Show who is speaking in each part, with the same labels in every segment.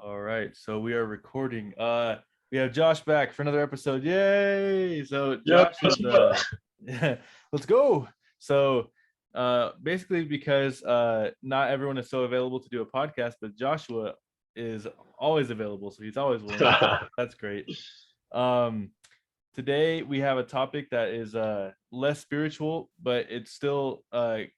Speaker 1: All right, so we are recording. We have Josh back for another episode. Yay! So
Speaker 2: Yep.
Speaker 1: Josh is yeah, let's go. So basically because not everyone is so available to do a podcast, but Joshua is always available, so he's always willing. That's great. Um Today we have a topic that is less spiritual, but it's still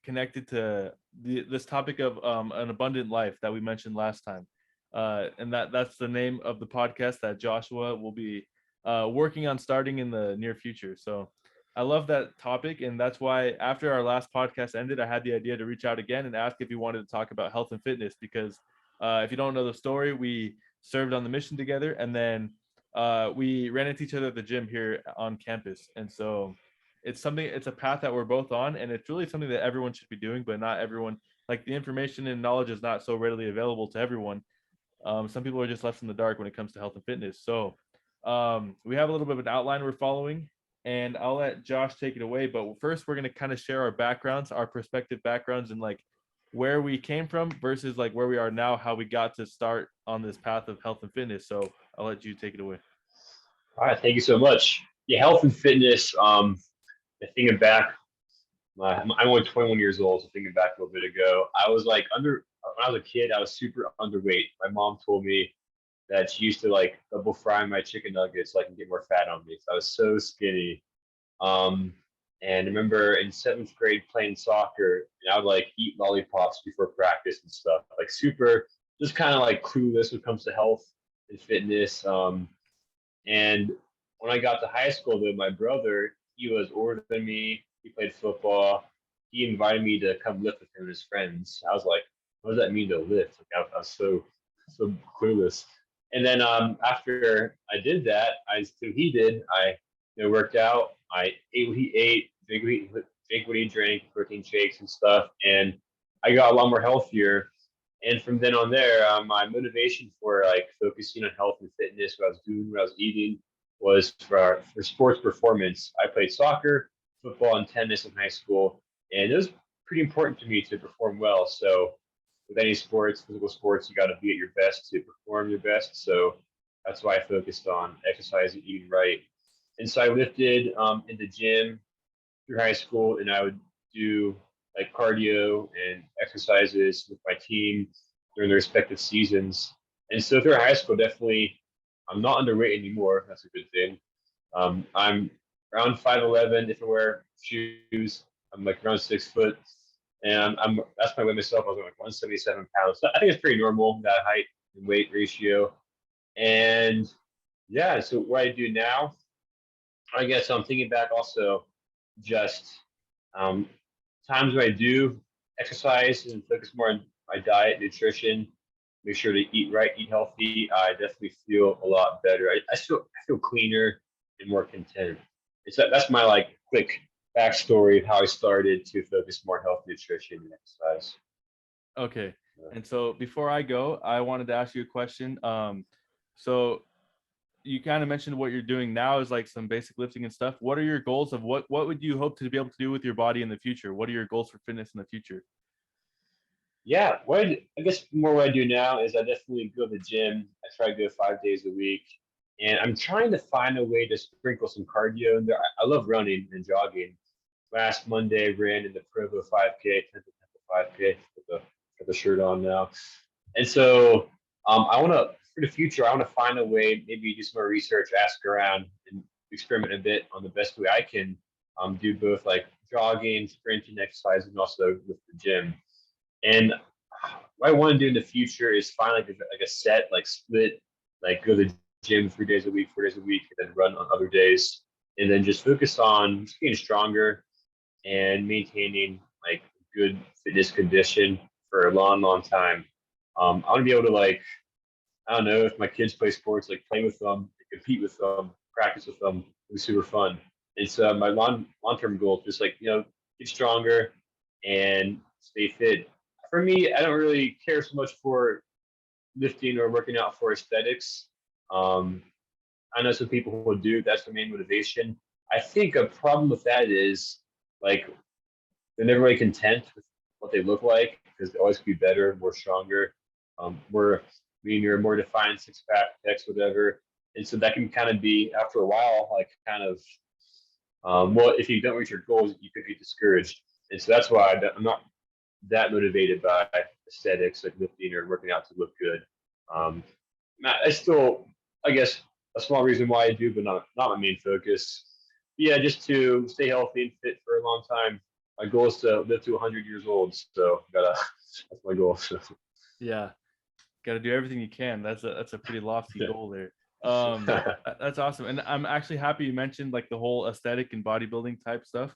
Speaker 1: connected to this topic of an abundant life that we mentioned last time. And that's the name of the podcast that Joshua will be working on starting in the near future. So I love that topic, and that's why after our last podcast ended, I had the idea to reach out again and ask if you wanted to talk about health and fitness, because if you don't know the story, we served on the mission together, and then we ran into each other at the gym here on campus. And so it's a path that we're both on, and it's really something that everyone should be doing, but not everyone, like the information and knowledge is not so readily available to everyone. Some people are just left in the dark when it comes to health and fitness. So we have a little bit of an outline we're following, and I'll let Josh take it away. But first, we're going to kind of share our backgrounds, our perspective backgrounds, and like where we came from versus like where we are now, how we got to start on this path of health and fitness. So I'll let you take it away.
Speaker 2: All right, thank you so much. Yeah, health and fitness. Thinking back, I'm only 21 years old, so thinking back a little bit ago, I was like when I was a kid, I was super underweight. My mom told me that she used to like double fry my chicken nuggets so I can get more fat on me. So I was so skinny. Um, and I remember in seventh grade playing soccer, and I would like eat lollipops before practice and stuff, like super, just kind of like clueless when it comes to health and fitness. And when I got to high school, though, my brother, he was older than me. He played football. He invited me to come lift with him and his friends. I was like, what does that mean to lift? Like, I was so clueless. And then after I did that, he did. I worked out. I ate what he ate, drink what he drank, protein shakes and stuff, and I got a lot more healthier. And from then on there, my motivation for like focusing on health and fitness, what I was doing, what I was eating, was for sports performance. I played soccer, football, and tennis in high school, and it was pretty important to me to perform well. So, with any sports, physical sports, you got to be at your best to perform your best. So that's why I focused on exercising, eating right. And so I lifted in the gym through high school, and I would do like cardio and exercises with my team during their respective seasons. And so through high school, definitely, I'm not underweight anymore. That's a good thing. I'm around 5'11". If I wear shoes, I'm like around 6 foot, and I'm that's my weight myself. I was like 177 pounds. So I think it's pretty normal, that height and weight ratio. And yeah, so what I do now, I guess I'm thinking back also just um, times when I do exercise and focus more on my diet, nutrition, make sure to eat right, eat healthy, I definitely feel a lot better. I feel cleaner and more content. That's my like quick backstory of how I started to focus more on health, nutrition, and exercise.
Speaker 1: Okay. And so before I go, I wanted to ask you a question. So you kind of mentioned what you're doing now is like some basic lifting and stuff. What are your goals of what would you hope to be able to do with your body in the future? What are your goals for fitness in the future?
Speaker 2: Yeah, I guess more what I do now is I definitely go to the gym. I try to go 5 days a week, and I'm trying to find a way to sprinkle some cardio in there. I love running and jogging. Last Monday, I ran in the Provo 5K, Temple 5K with the shirt on now, and so I want to for the future. I want to find a way, maybe do some more research, ask around, and experiment a bit on the best way I can do both like jogging, sprinting, exercise, and also with the gym. And what I want to do in the future is find like a set, like split, like go to the gym 3 days a week, 4 days a week, and then run on other days, and then just focus on just getting stronger and maintaining like good fitness condition for a long, long time. I want to be able to like I don't know if my kids play sports, like play with them, compete with them, practice with them. It was super fun. It's my long term goal, just like get stronger and stay fit. For me, I don't really care so much for lifting or working out for aesthetics. Um, I know some people who do. That's the main motivation. I think a problem with that is like they're never really content with what they look like because they always could be better, more stronger, more. leaner, more defined six pack, pecs, whatever. And so that can kind of be, after a while, like kind of, well, if you don't reach your goals, you could be discouraged. And so that's why I'm not that motivated by aesthetics, like lifting or working out to look good. Um, I still, I guess, a small reason why I do, but not my main focus. Yeah, just to stay healthy and fit for a long time. My goal is to live to 100 years old, so that's my goal. So.
Speaker 1: Yeah, got to do everything you can. That's a pretty lofty goal there. That's awesome, and I'm actually happy you mentioned like the whole aesthetic and bodybuilding type stuff,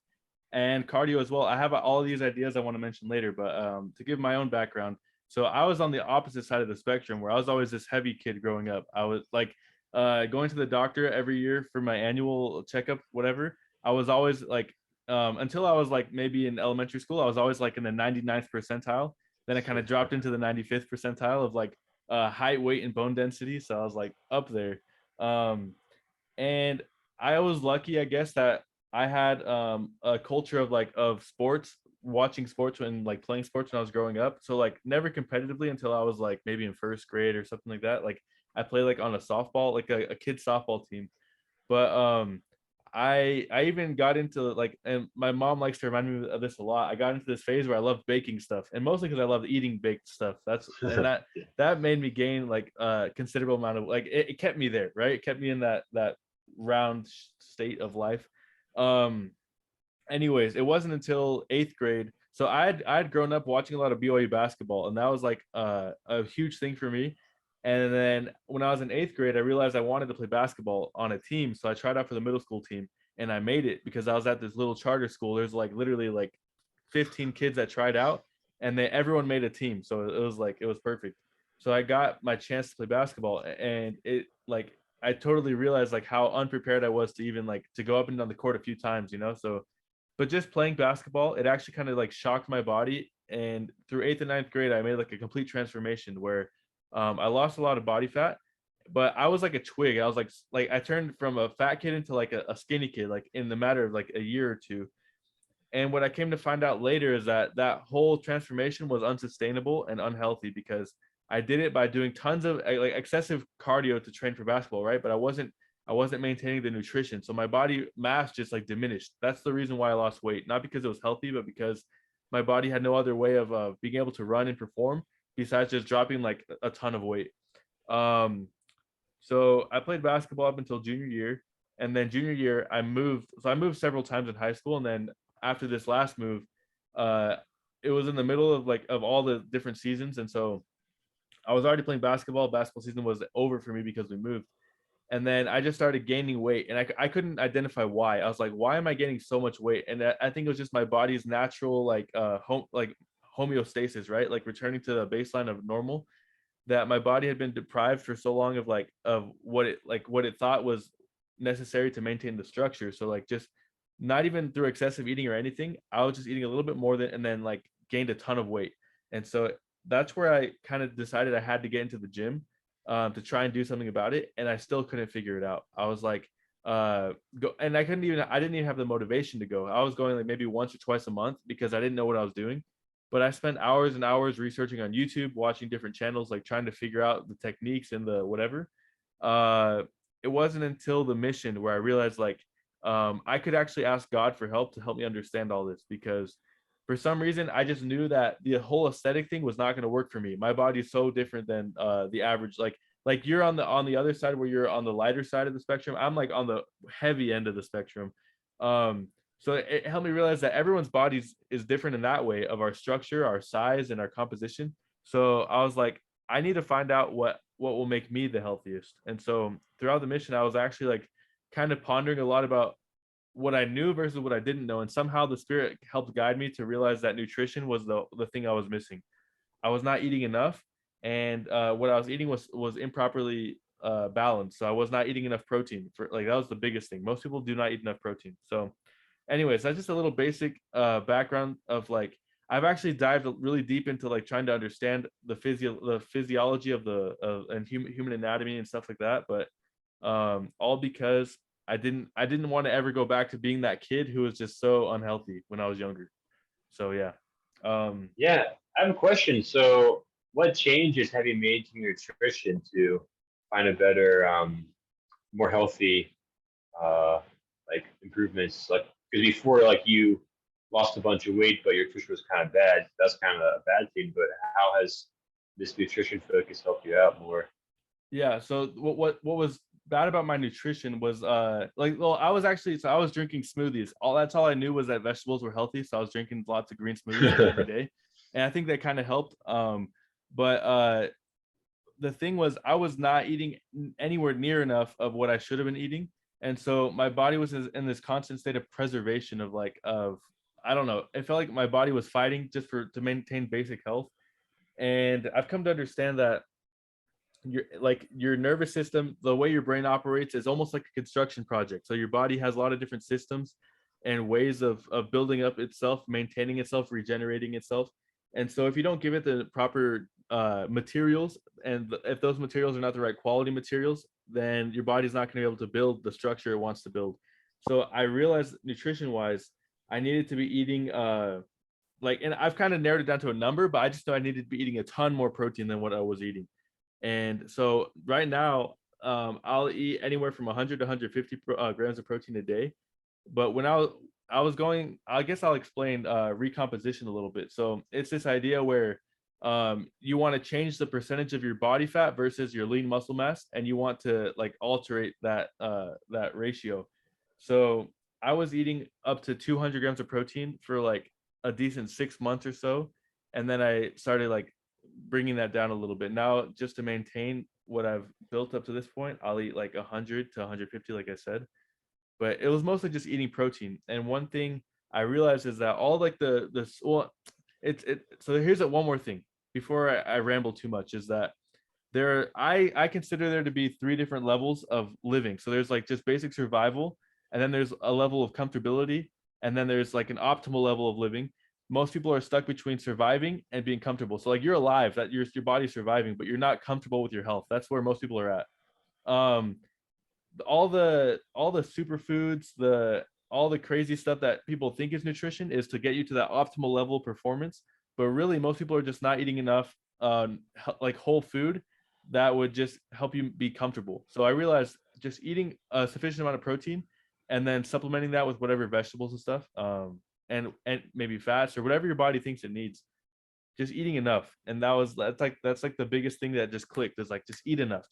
Speaker 1: and cardio as well. I have all these ideas I want to mention later, but to give my own background, so I was on the opposite side of the spectrum where I was always this heavy kid growing up. I was like going to the doctor every year for my annual checkup, whatever. I was always like until I was like maybe in elementary school, I was always like in the 99th percentile. Then I kind of dropped into the 95th percentile of like height, weight, and bone density. So I was like up there. Um, and I was lucky, I guess, that I had a culture of like of sports, watching sports and like playing sports when I was growing up. So like never competitively until I was like maybe in first grade or something like that. Like I played like on a softball, like a kid's softball team. But I even got into like, and my mom likes to remind me of this a lot. I got into this phase where I loved baking stuff, and mostly because I loved eating baked stuff. That made me gain like a considerable amount of like it kept me there, right? It kept me in that round state of life. Um, anyways, it wasn't until eighth grade. So I had grown up watching a lot of BYU basketball, and that was like a huge thing for me. And then when I was in eighth grade, I realized I wanted to play basketball on a team. So I tried out for the middle school team, and I made it because I was at this little charter school. There's like literally like 15 kids that tried out, and everyone made a team. So it was perfect. So I got my chance to play basketball, and it like I totally realized like how unprepared I was to even like to go up and down the court a few times, you know. So but just playing basketball, it actually kind of like shocked my body. And through eighth and ninth grade, I made like a complete transformation where I lost a lot of body fat, but I was like a twig. I was like I turned from a fat kid into like a skinny kid, like in the matter of like a year or two. And what I came to find out later is that that whole transformation was unsustainable and unhealthy because I did it by doing tons of like excessive cardio to train for basketball, right? But I wasn't maintaining the nutrition. So my body mass just like diminished. That's the reason why I lost weight, not because it was healthy, but because my body had no other way of being able to run and perform besides just dropping like a ton of weight. Um, so I played basketball up until junior year. And then junior year, I moved. So I moved several times in high school. And then after this last move, uh, it was in the middle of like of all the different seasons. And so I was already playing basketball. Basketball season was over for me because we moved. And then I just started gaining weight, and I couldn't identify why. I was like, why am I gaining so much weight? And I think it was just my body's natural like homeostasis, right? Like returning to the baseline of normal, that my body had been deprived for so long of like of what it thought was necessary to maintain the structure. So like just not even through excessive eating or anything, I was just eating a little bit more than and then like gained a ton of weight. And so that's where I kind of decided I had to get into the gym to try and do something about it. And I still couldn't figure it out. I was like, go, and I didn't even have the motivation to go. I was going like maybe once or twice a month because I didn't know what I was doing. But I spent hours and hours researching on YouTube, watching different channels, like trying to figure out the techniques and the whatever. Uh, it wasn't until the mission where I realized like I could actually ask God for help to help me understand all this because for some reason I just knew that the whole aesthetic thing was not going to work for me. My body is so different than the average. Like you're on the other side where you're on the lighter side of the spectrum. I'm like on the heavy end of the spectrum. Um, so it helped me realize that everyone's bodies is different in that way of our structure, our size, and our composition. So I was like, I need to find out what will make me the healthiest. And so throughout the mission, I was actually like kind of pondering a lot about what I knew versus what I didn't know. And somehow the spirit helped guide me to realize that nutrition was the thing I was missing. I was not eating enough, and what I was eating was improperly balanced. So I was not eating enough protein. For like that was the biggest thing. Most people do not eat enough protein. So anyways, that's just a little basic background of like I've actually dived really deep into like trying to understand the physiology of and human anatomy and stuff like that. But all because I didn't want to ever go back to being that kid who was just so unhealthy when I was younger. So yeah.
Speaker 2: Yeah, I have a question. So what changes have you made to your nutrition to find a better, more healthy, like improvements? Like, because before, like you lost a bunch of weight, but your nutrition was kind of bad. That's kind of a bad thing. But how has this nutrition focus helped you out more?
Speaker 1: Yeah. So what was bad about my nutrition was well, I was drinking smoothies. That's all I knew was that vegetables were healthy. So I was drinking lots of green smoothies like every day. And I think that kind of helped. But the thing was I was not eating anywhere near enough of what I should have been eating. And so my body was in this constant state of preservation of I don't know. It felt like my body was fighting just to maintain basic health. And I've come to understand that your nervous system, the way your brain operates is almost like a construction project. So your body has a lot of different systems and ways of building up itself, maintaining itself, regenerating itself. And so if you don't give it the proper materials, and if those materials are not the right quality materials, then your body's not going to be able to build the structure it wants to build. So I realized nutrition wise, I needed to be eating and I've kind of narrowed it down to a number, but I just know I needed to be eating a ton more protein than what I was eating. And so right now, I'll eat anywhere from 100 to 150 grams of protein a day. But when I was going, I guess I'll explain recomposition a little bit. So it's this idea where you want to change the percentage of your body fat versus your lean muscle mass, and you want to like alterate that ratio. So I was eating up to 200 grams of protein for like a decent 6 months or so, and then I started like bringing that down a little bit. Now, just to maintain what I've built up to this point, I'll eat like 100 to 150, like I said. But it was mostly just eating protein. And one thing I realized is that all like so here's one more thing before I ramble too much is that I consider there to be three different levels of living. So there's like just basic survival, and then there's a level of comfortability, and then there's like an optimal level of living. Most people are stuck between surviving and being comfortable. So like you're alive, that your body's surviving, but you're not comfortable with your health. That's where most people are at. Um, all the superfoods, all the crazy stuff that people think is nutrition is to get you to that optimal level of performance. But really, most people are just not eating enough like whole food that would just help you be comfortable. So I realized just eating a sufficient amount of protein and then supplementing that with whatever vegetables and stuff, and maybe fats or whatever your body thinks it needs, just eating enough. And that's like the biggest thing that just clicked is like just eat enough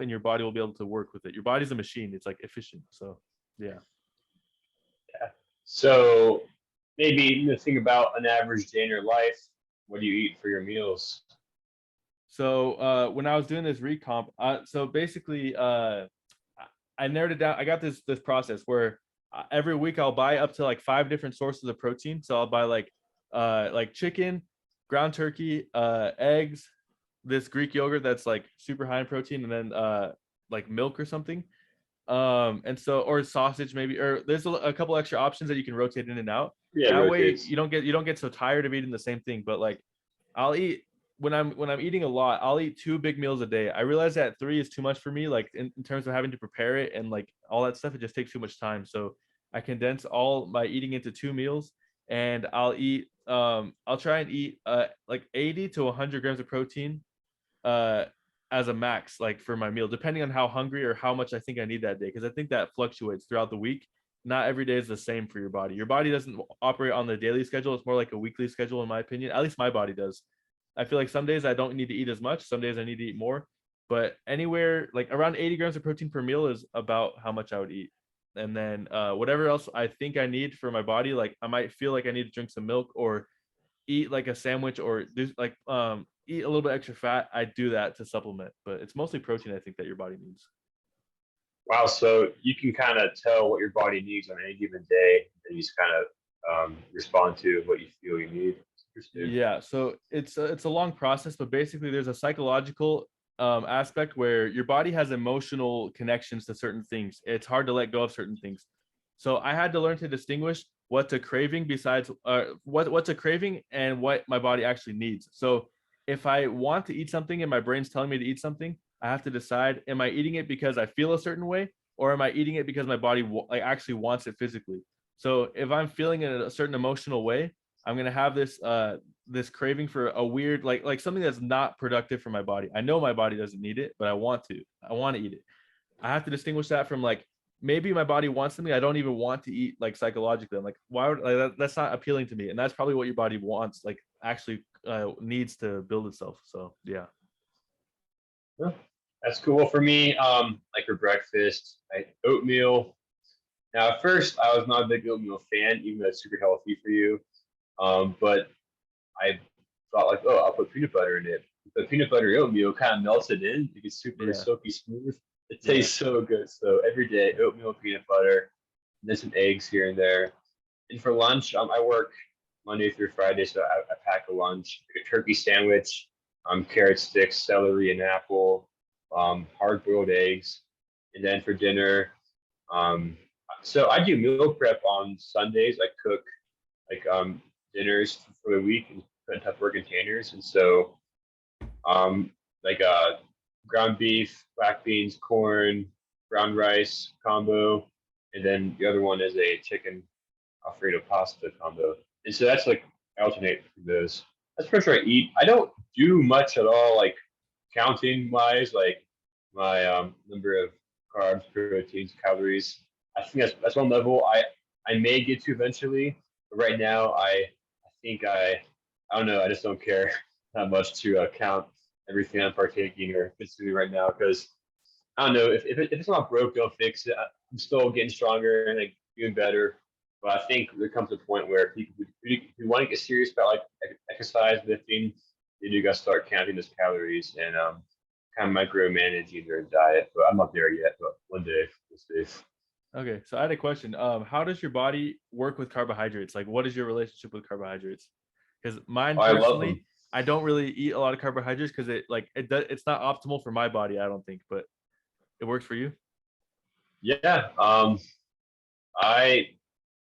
Speaker 1: and your body will be able to work with it. Your body's a machine, it's like efficient. So yeah.
Speaker 2: So maybe the thing about an average day in your life, what do you eat for your meals?
Speaker 1: So when I was doing this recomp, so basically I narrowed it down. I got this process where every week I'll buy up to like 5 different sources of protein. So I'll buy like chicken, ground turkey, eggs, this Greek yogurt that's like super high in protein, and then like milk or something. And so, or sausage maybe, or there's a couple extra options that you can rotate in and out.
Speaker 2: Yeah,
Speaker 1: That way
Speaker 2: rotates.
Speaker 1: you don't get so tired of eating the same thing. But like I'll eat when I'm eating a lot, I'll eat 2 big meals a day. I realize that 3 is too much for me, like in terms of having to prepare it and like all that stuff, it just takes too much time. So I condense all my eating into 2 meals, and I'll try and eat like 80 to 100 grams of protein uh as a max, like for my meal, depending on how hungry or how much I think I need that day, because I think that fluctuates throughout the week. Not every day is the same for your body. Your body doesn't operate on the daily schedule, it's more like a weekly schedule in my opinion. At least my body does. I feel like some days I don't need to eat as much, some days I need to eat more, but anywhere like around 80 grams of protein per meal is about how much I would eat. And then whatever else I think I need for my body, like I might feel like I need to drink some milk or eat like a sandwich or do like eat a little bit extra fat, I do that to supplement. But it's mostly protein I think that your body needs.
Speaker 2: Wow, so you can kind of tell what your body needs on any given day, and you just kind of respond to what you feel you need. Interesting.
Speaker 1: Yeah, so it's a long process, but basically there's a psychological aspect where your body has emotional connections to certain things. It's hard to let go of certain things. So I had to learn to distinguish what's a craving besides what's a craving and what my body actually needs. So if I want to eat something and my brain's telling me to eat something, I have to decide, am I eating it because I feel a certain way, or am I eating it because my body like actually wants it physically? So if I'm feeling in a certain emotional way, I'm going to have this craving for a weird, like something that's not productive for my body. I know my body doesn't need it, but I want to eat it. I have to distinguish that from like, maybe my body wants something I don't even want to eat, like psychologically. I'm like, why would that's not appealing to me? And that's probably what your body wants, like actually needs to build itself. So yeah.
Speaker 2: Yeah, that's cool. For me, like for breakfast, oatmeal. Now, at first, I was not a big oatmeal fan, even though it's super healthy for you. But I thought like, oh, I'll put peanut butter in it. The peanut butter oatmeal kind of melts it in. It gets super
Speaker 1: Yeah.
Speaker 2: silky smooth. It
Speaker 1: Yeah.
Speaker 2: tastes so good. So every day, oatmeal, peanut butter, and then some eggs here and there. And for lunch, I work Monday through Friday, so I pack a lunch, like a turkey sandwich, carrot sticks, celery, and apple, hard-boiled eggs, and then for dinner, um, so I do meal prep on Sundays. I cook like dinners for the week and put in Tupperware containers, and so like ground beef, black beans, corn, brown rice combo, and then the other one is a chicken Alfredo pasta combo. And so that's like I alternate those. That's pretty sure I eat. I don't do much at all, like counting wise, like my number of carbs, proteins, calories. I think that's one level I may get to eventually, but right now I think I don't know. I just don't care that much to count everything I'm partaking or consuming right now because I don't know if it's not broke, don't fix it. I'm still getting stronger and like doing better. But I think there comes a point where people who want to get serious about like exercise, lifting, they do got to start counting those calories and kind of micromanaging their diet. But I'm not there yet. But one day, we'll see.
Speaker 1: Okay, so I had a question. How does your body work with carbohydrates? Like, what is your relationship with carbohydrates? Because mine
Speaker 2: Oh, I love them.
Speaker 1: personally, I don't really eat a lot of carbohydrates because it's not optimal for my body, I don't think, but it works for you.
Speaker 2: Yeah. I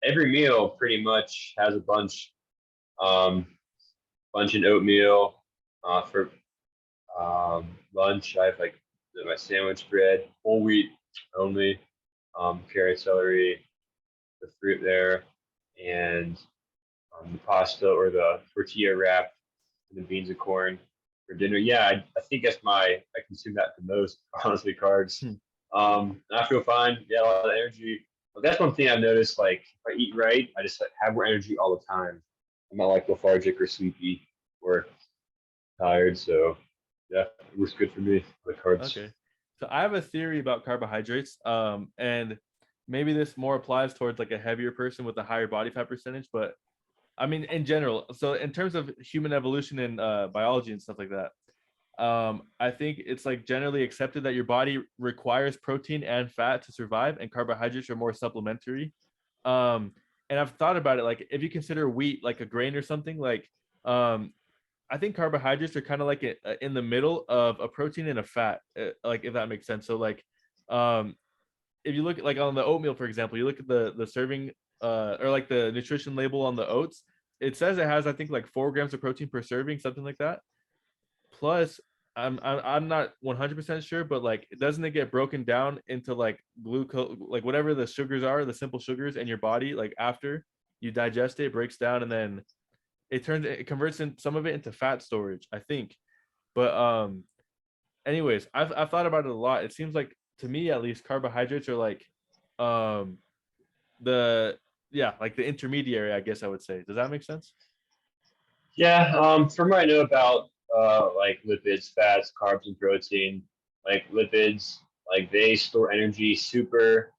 Speaker 2: every meal pretty much has a um, bunch in oatmeal. For lunch, I have like my sandwich bread, whole wheat only, carrot, celery, the fruit there, and the pasta or the tortilla wrap, and the beans and corn for dinner. Yeah, I think I consume that the most, honestly, carbs.
Speaker 1: Hmm.
Speaker 2: And I feel fine. Yeah, a lot of energy. But that's one thing I've noticed. Like if I eat right, I just like, have more energy all the time. I'm not like lethargic or sleepy or tired. So yeah, it works good for me. The carbs.
Speaker 1: Okay. So I have a theory about carbohydrates. And maybe this more applies towards like a heavier person with a higher body fat percentage, but I mean in general. So in terms of human evolution and biology and stuff like that, I think it's like generally accepted that your body requires protein and fat to survive, and carbohydrates are more supplementary. Um, and I've thought about it, like if you consider wheat like a grain or something, like I think carbohydrates are kind of like in the middle of a protein and a fat, like if that makes sense. So like, um, if you look at like on the oatmeal, for example, you look at the serving or like the nutrition label on the oats, it says it has I think like 4 grams of protein per serving, something like that. Plus, I'm not 100% sure, but like, doesn't it get broken down into like glucose, like whatever the sugars are, the simple sugars in your body, like after you digest it, it breaks down and then it converts in some of it into fat storage, I think. But anyways, I've thought about it a lot. It seems like to me at least carbohydrates are like um the yeah, like the intermediary, I guess I would say. Does that make sense?
Speaker 2: Yeah. From what I know about like lipids, fats, carbs, and protein, like lipids, like they store energy super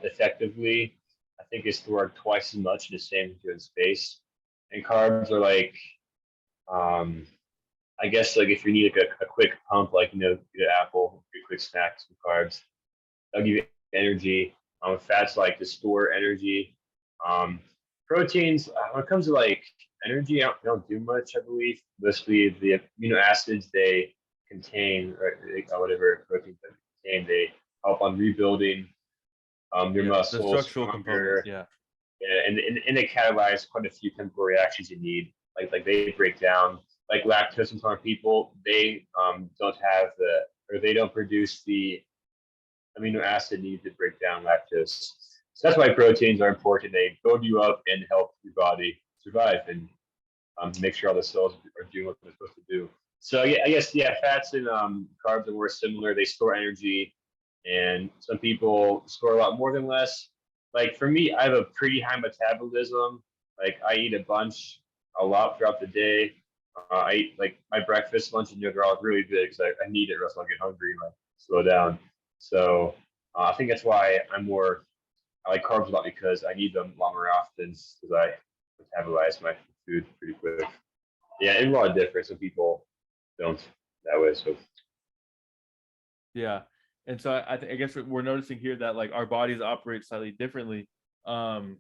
Speaker 2: effectively. I think they store twice as much in the same given space. And carbs are like, um, I guess like if you need like a quick pump, like get an apple, get a quick snack, some carbs, they'll give you energy. Fats like to store energy. Um, Proteins, when it comes to like energy, they don't do much, I believe. Mostly the amino acids they contain, or whatever proteins they contain, they help on rebuilding your
Speaker 1: Yeah, the
Speaker 2: muscles
Speaker 1: structural components.
Speaker 2: stronger.
Speaker 1: Yeah.
Speaker 2: Yeah, and they catalyze quite a few chemical reactions you need. Like they break down like lactose in some people. They don't have or they don't produce the amino acid needed to break down lactose. So that's why proteins are important. They build you up and help your body survive. And to make sure all the cells are doing what they're supposed to do. So yeah, I guess yeah, fats and carbs are more similar. They store energy, and some people store a lot more than less. Like for me, I have a pretty high metabolism. Like I eat a lot throughout the day. I eat like my breakfast, lunch, and dinner are all really big because I need it, or else I'll get hungry and like slow down. So I think that's why I like carbs a lot because I need them a lot more often because I metabolize my food pretty quick. Yeah, and a lot of difference. Some people don't that way. So
Speaker 1: Yeah. And so I guess we're noticing here that like our bodies operate slightly differently. Um,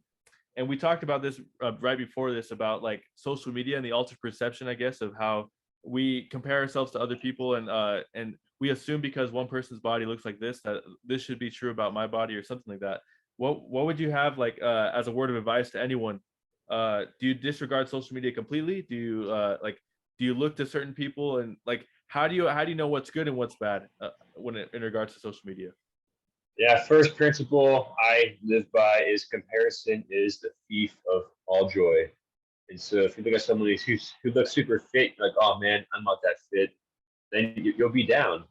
Speaker 1: and we talked about this right before this about like social media and the altered perception, I guess, of how we compare ourselves to other people, and we assume because one person's body looks like this that this should be true about my body or something like that. What would you have like as a word of advice to anyone? Do you disregard social media completely? Do you do you look to certain people, and like how do you know what's good and what's bad in regards to social media?
Speaker 2: yeah, first principle I live by is comparison is the thief of all joy. And so if you look at someone who looks super fit, you're like, oh man, I'm not that fit, then you'll be down.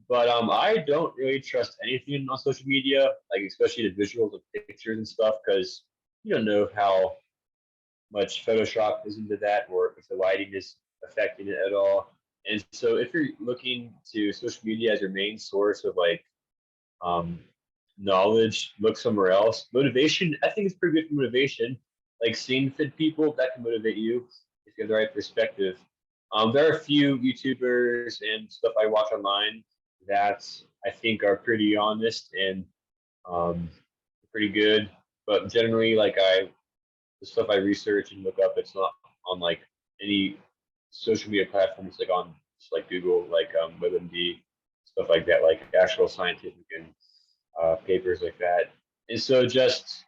Speaker 2: But I don't really trust anything on social media, like especially the visuals of pictures and stuff, because you don't know how much Photoshop is into that, or if the lighting is affecting it at all. And so if you're looking to social media as your main source of like um, knowledge, look somewhere else. Motivation, I think it's pretty good for motivation. Like seeing fit people, that can motivate you if you have the right perspective. There are a few YouTubers and stuff I watch online that I think are pretty honest and um, pretty good. But generally, the stuff I research and look up, it's not on like any social media platforms, like on just like Google, like WebMD, stuff like that, like actual scientific and papers like that. And so just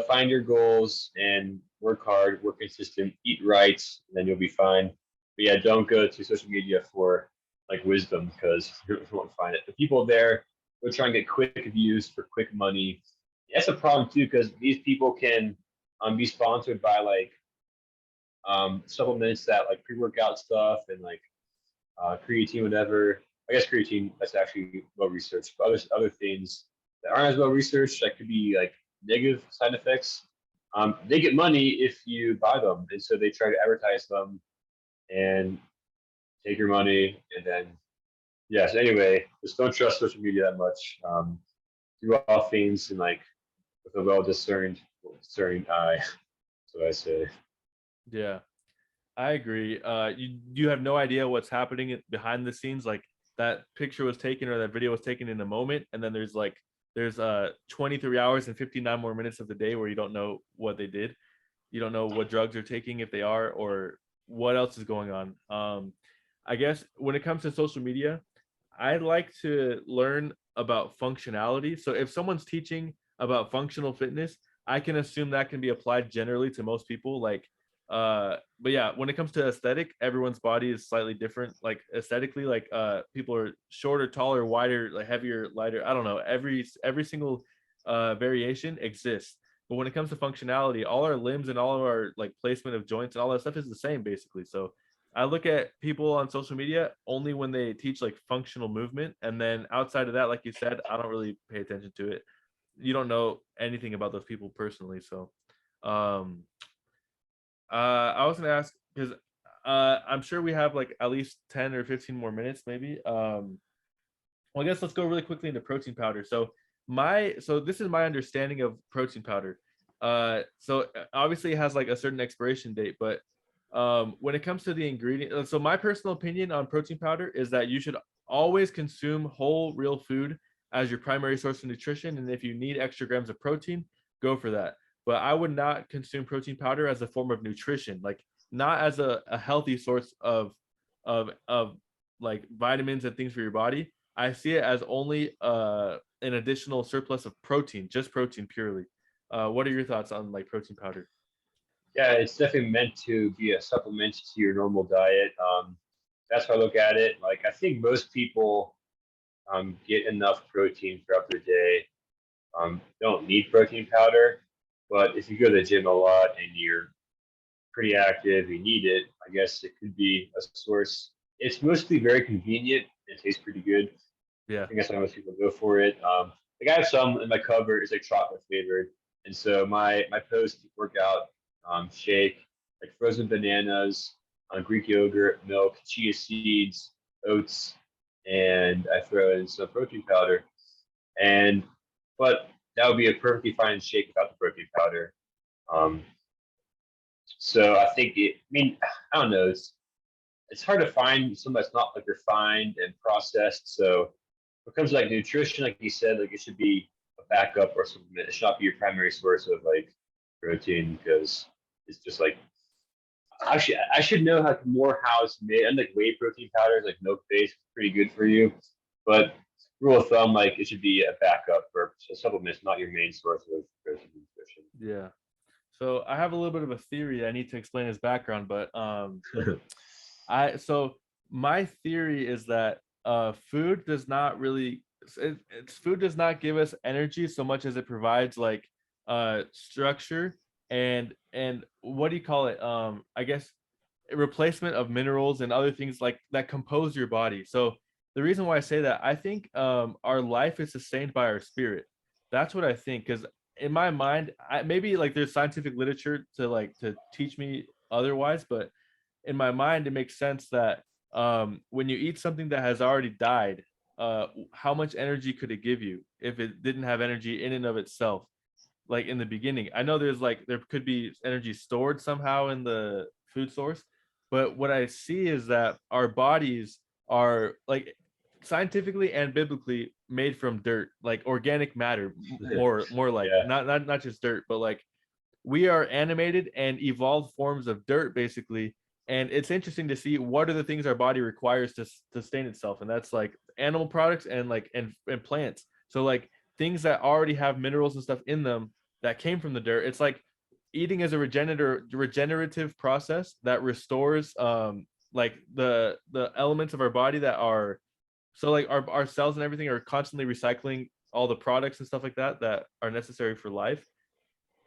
Speaker 2: find your goals and work hard, work consistent, eat right, and then you'll be fine. But yeah, don't go to social media for like wisdom because you won't find it. The people there will try and get quick views for quick money. That's a problem too because these people can be sponsored by like supplements that like pre-workout stuff and like creatine, whatever. I guess creatine that's actually well researched, but other things that aren't as well researched that could be like negative side effects. They get money if you buy them, and so they try to advertise them and take your money, and then yes. Anyway, just don't trust social media that much. Do all things and like with a discerning eye. That's what I say.
Speaker 1: Yeah, I agree. You have no idea what's happening behind the scenes. Like that picture was taken or that video was taken in a moment, and then there's 23 hours and 59 more minutes of the day where you don't know what they did. You don't know what drugs they're taking if they are, or what else is going on. I guess when it comes to social media, I like to learn about functionality. So if someone's teaching about functional fitness, I can assume that can be applied generally to most people. Like, but yeah, when it comes to aesthetic, everyone's body is slightly different. Like aesthetically, like people are shorter, taller, wider, like heavier, lighter. I don't know. Every single variation exists. But when it comes to functionality, all our limbs and all of our like placement of joints and all that stuff is the same basically. So I look at people on social media only when they teach like functional movement. And then outside of that, like you said, I don't really pay attention to it. You don't know anything about those people personally. So um I was gonna ask because I'm sure we have like at least 10 or 15 more minutes, maybe. Well, I guess let's go really quickly into protein powder. So this is my understanding of protein powder. So obviously it has like a certain expiration date, but when it comes to the ingredient, so my personal opinion on protein powder is that you should always consume whole real food as your primary source of nutrition, and if you need extra grams of protein, go for that. But I would not consume protein powder as a form of nutrition, like not as a healthy source of like vitamins and things for your body. I see it as only an additional surplus of protein, just protein purely. What are your thoughts on like protein powder?
Speaker 2: Yeah, it's definitely meant to be a supplement to your normal diet. That's how I look at it. Like I think most people get enough protein throughout their day. Don't need protein powder, but if you go to the gym a lot and you're pretty active, you need it, I guess it could be a source. It's mostly very convenient. It tastes pretty good. I
Speaker 1: Yeah.
Speaker 2: think that's why most people go for it. Like I have some in my cupboard. It's like chocolate flavored, and so my post workout shake, like frozen bananas, Greek yogurt, milk, chia seeds, oats, and I throw in some protein powder. And but that would be a perfectly fine shake without the protein powder. Um, so I think it. I mean, I don't know. It's hard to find something that's not like refined and processed. So when it comes to like nutrition, like you said, like it should be a backup or supplement. It should not be your primary source of like protein because it's just like I should know how it's made. And like whey protein powders, like milk based, pretty good for you. But rule of thumb, like it should be a backup for supplements, not your main source of protein nutrition.
Speaker 1: Yeah. So I have a little bit of a theory. I need to explain his background, but so my theory is that food does not really food does not give us energy so much as it provides like structure and what do you call it? I guess a replacement of minerals and other things like that compose your body. So the reason why I say that, I think our life is sustained by our spirit. That's what I think. Because in my mind, maybe like there's scientific literature to teach me otherwise, but in my mind, it makes sense that when you eat something that has already died, how much energy could it give you if it didn't have energy in and of itself? Like in the beginning, I know there could be energy stored somehow in the food source, but what I see is that our bodies are like scientifically and biblically made from dirt, like organic matter, more like
Speaker 2: Yeah,
Speaker 1: not just dirt, but like we are animated and evolved forms of dirt basically. And it's interesting to see what are the things our body requires to sustain itself, and that's like animal products and like and plants. So like things that already have minerals and stuff in them that came from the dirt. It's like eating is a regenerative process that restores like the elements of our body that are, so like our cells and everything are constantly recycling all the products and stuff like that that are necessary for life.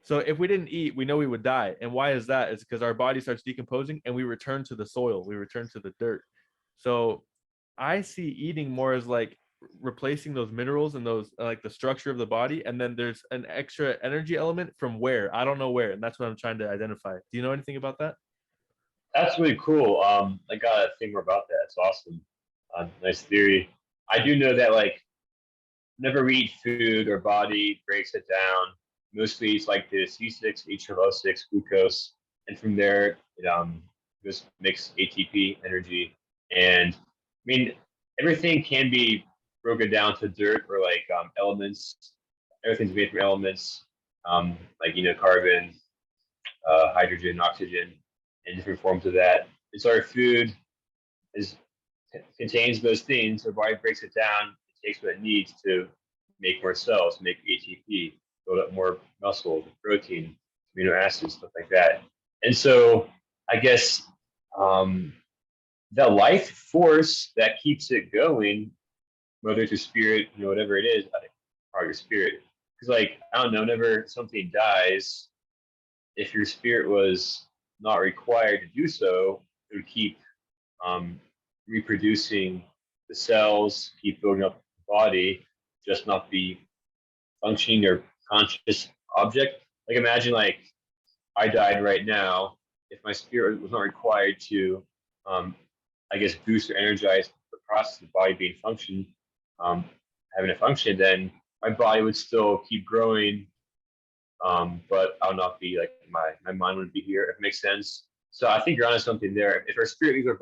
Speaker 1: So if we didn't eat, we know we would die. And why is that? It's because our body starts decomposing and we return to the soil, we return to the dirt. So I see eating more as like replacing those minerals and those like the structure of the body. And then there's an extra energy element from where, I don't know where. And that's what I'm trying to identify. Do you know anything about that?
Speaker 2: that's really cool. I got to think more about that. It's awesome. Nice theory. I do know that like whenever we eat food, our body breaks it down. Mostly it's like the C6, H12O6, glucose, and from there it just makes ATP energy. And I mean everything can be broken down to dirt or like elements. Everything's made from elements, like carbon, hydrogen, oxygen, and different forms of that. And so our food is contains those things. Our body breaks it down. It takes what it needs to make more cells, make ATP, build up more muscle, protein, amino acids, stuff like that. And so I guess um, the life force that keeps it going, whether it's your spirit, whatever it is, I think part of your spirit. Because like I don't know, whenever something dies, if your spirit was not required to do so, it would keep um, reproducing the cells, keep building up the body, just not be functioning or conscious object. Like imagine like I died right now. If my spirit was not required to, um, I guess, boost or energize the process of the body being function, um, having a function, then my body would still keep growing, but I'll not be like my mind wouldn't be here. If it makes sense. So I think you're onto something there. If our spirit leaves our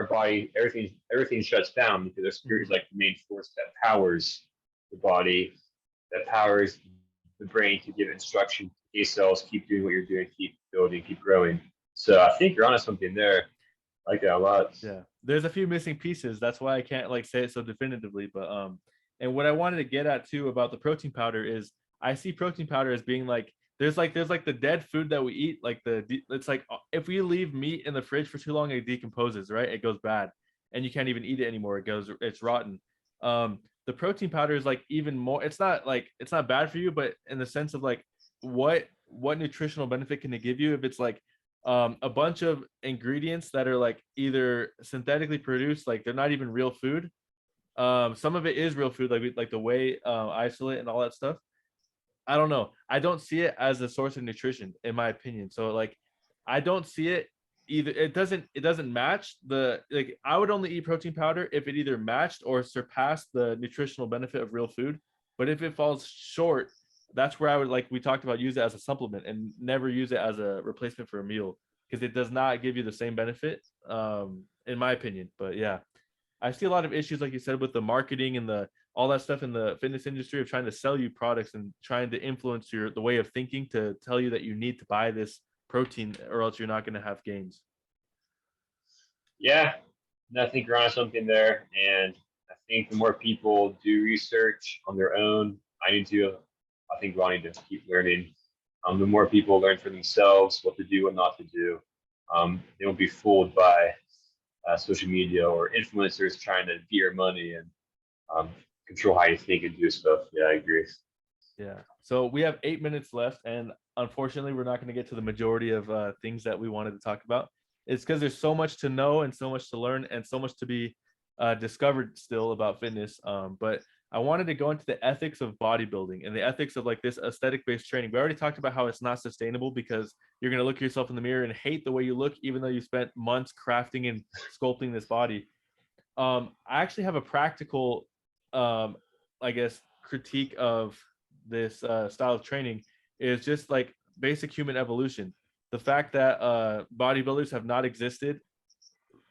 Speaker 2: body, everything shuts down because our spirit is like the main force that powers the body, that powers the brain to give instruction to these cells, keep doing what you're doing, keep building, keep growing. So I think you're onto something there. I like that a lot.
Speaker 1: Yeah, there's a few missing pieces. That's why I can't like say it so definitively. But and what I wanted to get at too about the protein powder is I see protein powder as being like there's like the dead food that we eat, like it's like if we leave meat in the fridge for too long, it decomposes, right? It goes bad, and you can't even eat it anymore. It's rotten. The protein powder is like even more. It's not bad for you, but in the sense of like what nutritional benefit can it give you if it's like a bunch of ingredients that are like either synthetically produced, like they're not even real food. Some of it is real food, like the whey isolate and all that stuff. I don't know. I don't see it as a source of nutrition, in my opinion. So like, I don't see it either. It doesn't match the, like, I would only eat protein powder if it either matched or surpassed the nutritional benefit of real food. But if it falls short, that's where I would, like we talked about, use it as a supplement and never use it as a replacement for a meal, because it does not give you the same benefit, in my opinion. But yeah, I see a lot of issues, like you said, with the marketing and the all that stuff in the fitness industry of trying to sell you products and trying to influence the way of thinking to tell you that you need to buy this protein or else you're not going to have gains.
Speaker 2: Yeah, and I think you're on something there. And I think the more people do research on their own, I need to. I think we all need to keep learning. The more people learn for themselves what to do and not to do, they won't be fooled by social media or influencers trying to get your money and um, control how you think and do stuff. Yeah, I agree.
Speaker 1: Yeah. So we have 8 minutes left, and unfortunately, we're not going to get to the majority of things that we wanted to talk about. It's because there's so much to know and so much to learn and so much to be discovered still about fitness. But I wanted to go into the ethics of bodybuilding and the ethics of like this aesthetic-based training. We already talked about how it's not sustainable because you're going to look yourself in the mirror and hate the way you look, even though you spent months crafting and sculpting this body. I actually have a practical, I guess, critique of this style of training is just like basic human evolution. The fact that bodybuilders have not existed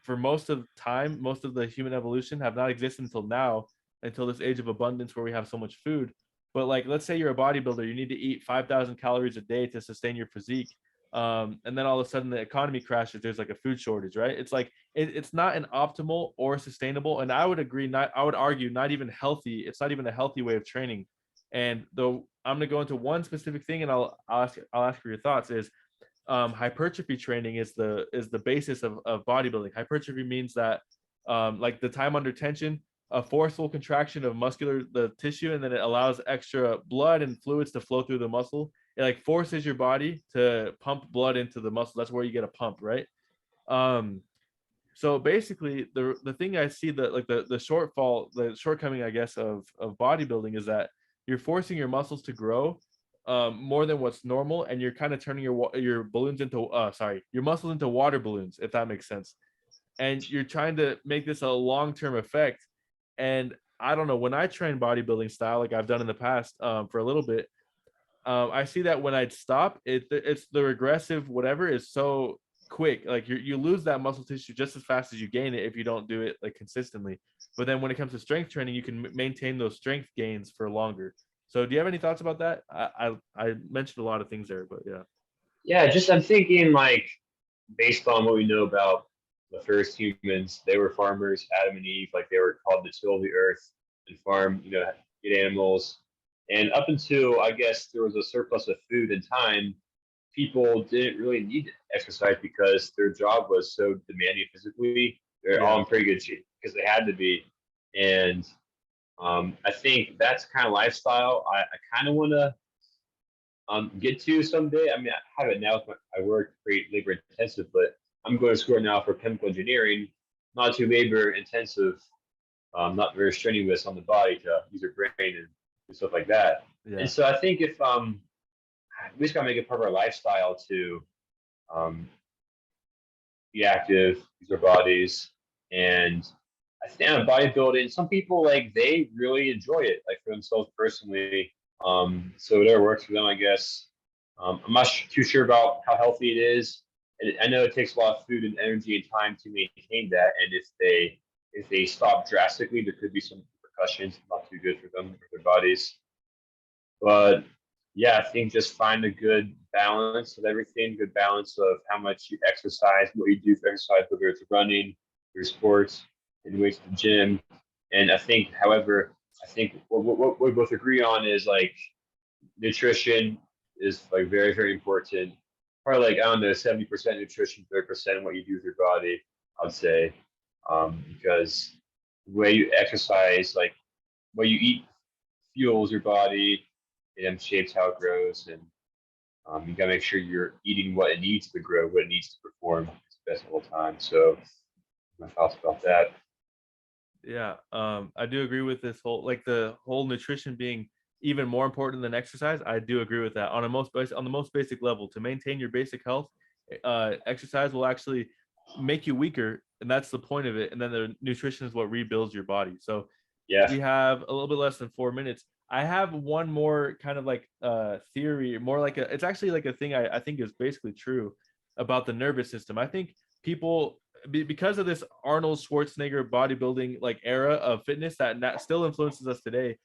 Speaker 1: for most of time, most of the human evolution have not existed until now, until this age of abundance where we have so much food. But like, let's say you're a bodybuilder, you need to eat 5,000 calories a day to sustain your physique. And then all of a sudden the economy crashes. There's like a food shortage, right? It's like it's not an optimal or sustainable. And I would agree, not I would argue, not even healthy. It's not even a healthy way of training. And though I'm gonna go into one specific thing, and I'll ask for your thoughts. Is hypertrophy training is the basis of bodybuilding. Hypertrophy means that like the time under tension, a forceful contraction of the tissue, and then it allows extra blood and fluids to flow through the muscle. It like forces your body to pump blood into the muscle. That's where you get a pump, right? um so basically the thing I see, that like the shortfall, the shortcoming, I guess, of bodybuilding is that you're forcing your muscles to grow more than what's normal, and you're kind of turning your balloons into your muscles into water balloons, if that makes sense. And you're trying to make this a long-term effect. And I don't know, when I train bodybuilding style, like I've done in the past for a little bit, I see that when I'd stop, it's the regressive whatever is so quick. Like you lose that muscle tissue just as fast as you gain it if you don't do it like consistently. But then when it comes to strength training, you can maintain those strength gains for longer. So do you have any thoughts about that? I mentioned a lot of things there, but yeah.
Speaker 2: Yeah, just I'm thinking like based on what we know about the first humans, they were farmers, Adam and Eve, like they were called to till the earth and farm, get animals. And up until I guess there was a surplus of food and time, people didn't really need to exercise because their job was so demanding physically. They're all
Speaker 1: Yeah.
Speaker 2: in pretty good shape because they had to be. And I think that's kind of lifestyle I kind of want to get to someday. I mean, I have it now. I work pretty labor intensive, but I'm going to school now for chemical engineering, not too labor intensive, not very strenuous on the body to use your brain and do stuff like that. And
Speaker 1: Yeah.
Speaker 2: so I think if we just got to make it part of our lifestyle to um, be active, use our bodies, and I think on bodybuilding, some people like they really enjoy it, like for themselves personally. So whatever works for them, I guess. I'm not too sure about how healthy it is. And I know it takes a lot of food and energy and time to maintain that. And if they stop drastically, there could be some repercussions, not too good for them or their bodies. But yeah, I think just find a good balance of everything, good balance of how much you exercise, what you do for exercise, whether it's running, your sports, and ways to the gym. And I think, however, I think what we both agree on is like nutrition is like very, very important. Probably like, I don't know, 70% nutrition, 30% what you do with your body, I'd say. Because the way you exercise, like what you eat fuels your body, it shapes how it grows. And You got to make sure you're eating what it needs to grow, what it needs to perform its best all the time. So my thoughts about that.
Speaker 1: Yeah, I do agree with this whole, like, the whole nutrition being even more important than exercise. I do agree with that on the most basic level. To maintain your basic health, exercise will actually make you weaker, and that's the point of it. And then the nutrition is what rebuilds your body. So
Speaker 2: Yeah.
Speaker 1: we have a little bit less than 4 minutes. I have one more kind of like theory, more like it's actually like a thing I think is basically true about the nervous system. I think people, because of this Arnold Schwarzenegger bodybuilding like era of fitness that still influences us today,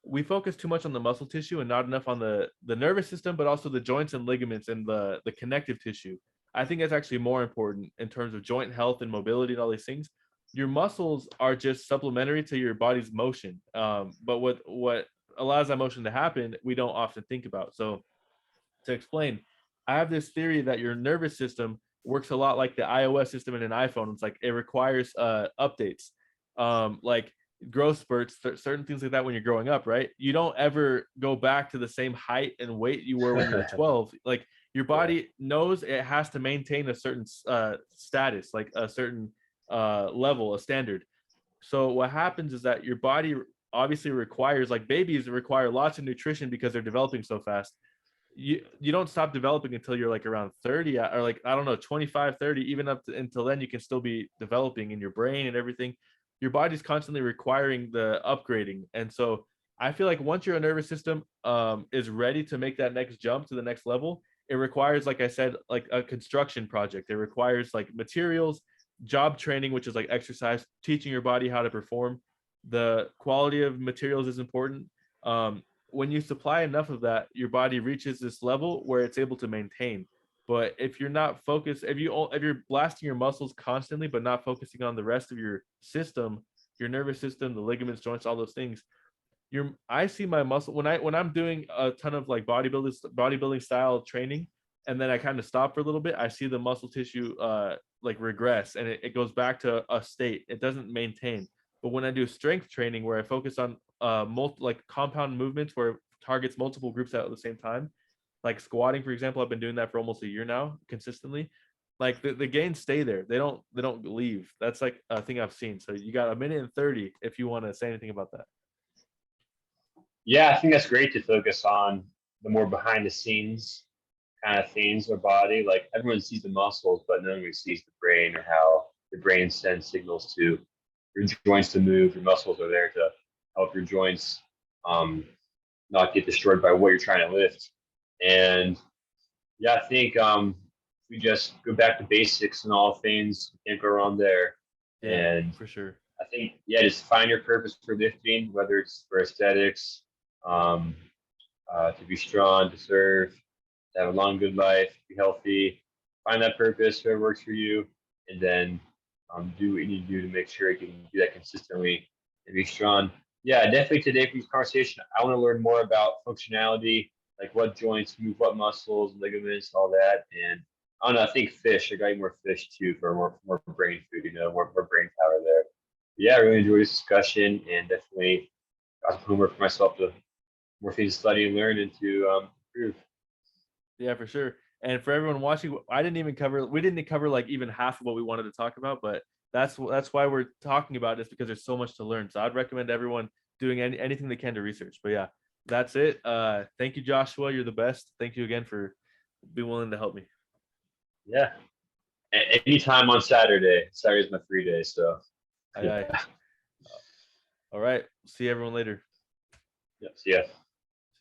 Speaker 1: we focus too much on the muscle tissue and not enough on the nervous system, but also the joints and ligaments and the connective tissue. I think that's actually more important in terms of joint health and mobility and all these things. Your muscles are just supplementary to your body's motion, but what allows that motion to happen, we don't often think about. So to explain, I have this theory that your nervous system works a lot like the iOS system in an iPhone. It's like it requires updates, like growth spurts, certain things like that when you're growing up, right? You don't ever go back to the same height and weight you were when you were 12. Like your body knows it has to maintain a certain status, like a certain level, a standard. So what happens is that your body obviously requires, like babies require lots of nutrition because they're developing so fast. You don't stop developing until you're like around 30, or like, I don't know, 25, 30, even up to, until then you can still be developing in your brain and everything. Your body's constantly requiring the upgrading. And so I feel like once your nervous system is ready to make that next jump to the next level, it requires, like I said, like a construction project. It requires like materials, job training, which is like exercise, teaching your body how to perform. The quality of materials is important. When you supply enough of that, your body reaches this level where it's able to maintain. But if you're not focused, if you're blasting your muscles constantly but not focusing on the rest of your system, your nervous system, the ligaments, joints, all those things, I see my muscle when I'm doing a ton of like bodybuilding style training, and then I kind of stop for a little bit, I see the muscle tissue like regress, and it goes back to a state. It doesn't maintain. But when I do strength training where I focus on like compound movements where it targets multiple groups at the same time, like squatting, for example, I've been doing that for almost a year now consistently. Like the gains stay there. They don't leave. That's like a thing I've seen. So you got a minute and 30 if you want to say anything about that.
Speaker 2: Yeah, I think that's great to focus on the more behind the scenes kind of things of body. Like everyone sees the muscles, but no one really sees the brain or how the brain sends signals to your joints to move. Your muscles are there to help your joints not get destroyed by what you're trying to lift. And yeah, I think we just go back to basics and all things. We can't go wrong there.
Speaker 1: Yeah,
Speaker 2: And
Speaker 1: for sure.
Speaker 2: I think, yeah, just find your purpose for lifting, whether it's for aesthetics, um, to be strong, to serve, to have a long, good life, be healthy. Find that purpose, whatever works for you, and then do what you need to do to make sure you can do that consistently and be strong. Yeah, definitely today from this conversation, I want to learn more about functionality, like what joints move what muscles, ligaments, all that. And I don't know, I think fish, I got to eat more fish too for more brain food, more brain power there. Yeah, I really enjoyed this discussion and definitely got some homework for myself to more things to study and learn and to improve.
Speaker 1: Yeah, for sure. And for everyone watching, we didn't cover like even half of what we wanted to talk about, but that's why we're talking about this, because there's so much to learn. So I'd recommend everyone doing anything they can to research. But yeah, that's it. Thank you, Joshua. You're the best. Thank you again for being willing to help me.
Speaker 2: Yeah. Anytime on Saturday. Saturday's my free day, so
Speaker 1: Aye, aye. All right. See everyone later.
Speaker 2: yeah. See ya.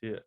Speaker 1: See ya.